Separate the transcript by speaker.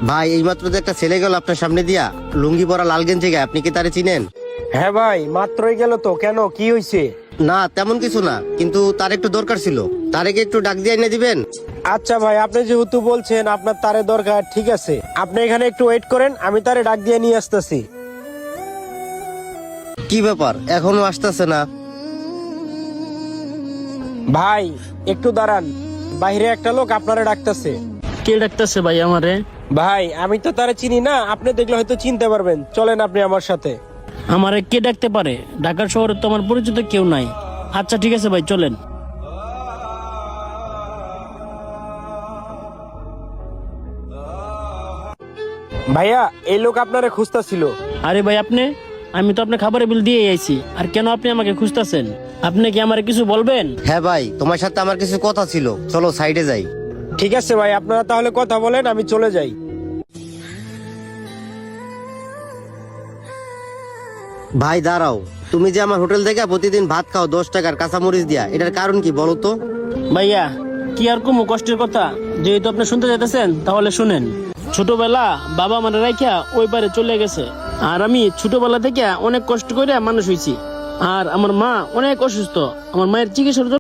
Speaker 1: ভাই এইমাত্র তো একটা ছেলে গেল আপনার সামনে দিয়া, লুঙ্গি পরা লাল গেঞ্জি গায়ে, আপনি কি তারে চিনেন?
Speaker 2: হ্যাঁ ভাই, মাত্রই গেল তো, কেন কি হয়েছে?
Speaker 1: না তেমন কিছু না, কিন্তু তার একটু দরকার ছিল, তারে কি একটু ডাক দিয়ে এনে দিবেন?
Speaker 2: আচ্ছা ভাই, আপনি যেহেতু বলছেন আপনার তারে দরকার, ঠিক আছে, আপনি এখানে একটু ওয়েট করেন, আমি তারে ডাক দিয়ে নিয়ে আসতেছি।
Speaker 1: কি ব্যাপার এখনো আসতেছে না?
Speaker 2: ভাই একটু দাঁড়ান, বাইরে একটা লোক আপনারে ডাকতেছে।
Speaker 3: কে ডাকতেছে ভাই আমারে?
Speaker 2: ভাই আমি তো তারে চিনি না, আপনি দেখলে হয়তো চিনতে পারবেন, চলেন আপনি আমার সাথে।
Speaker 3: আমারে কে ডাকতে পারে? ঢাকার শহরে তো আমার পরিচিত কেউ নাই। আচ্ছা ঠিক আছে ভাই, চলেন।
Speaker 2: ভাইয়া এই লোক আপনারে খুঁজতাছিল।
Speaker 3: আরে ভাই আপনি, আমি তো আপনার খাবারের বিল দিয়ে আইছি, আর কেন আপনি আমাকে খুঁজতেছেন? আপনি কি আমারে কিছু বলবেন?
Speaker 1: হ্যাঁ ভাই, তোমার সাথে আমার কিছু কথা ছিল, চলো সাইডে যাই।
Speaker 2: ঠিক আছে ভাই, আপনারা তাহলে কথা বলেন, আমি চলে যাই।
Speaker 1: ভাই দাঁড়াও, তুমি যে আমার হোটেল থেকে প্রতিদিন ভাত খাও 10 টাকার কাঁচামরিচ দিয়া, এটার কারণ কি বলো তো?
Speaker 3: ভাইয়া কি আর কমু কষ্টের কথা, যেহেতু আপনি শুনতে চাইতেছেন তাহলে শুনেন। ছোটবেলা বাবা আমার রাইখা ওই পারে চলে গেছে, আর আমি ছোটবেলা থেকে অনেক কষ্ট করে মানুষ হয়েছি। আর আমার মা অনেক অসুস্থ, আমার মায়ের চিকিৎসার জন্য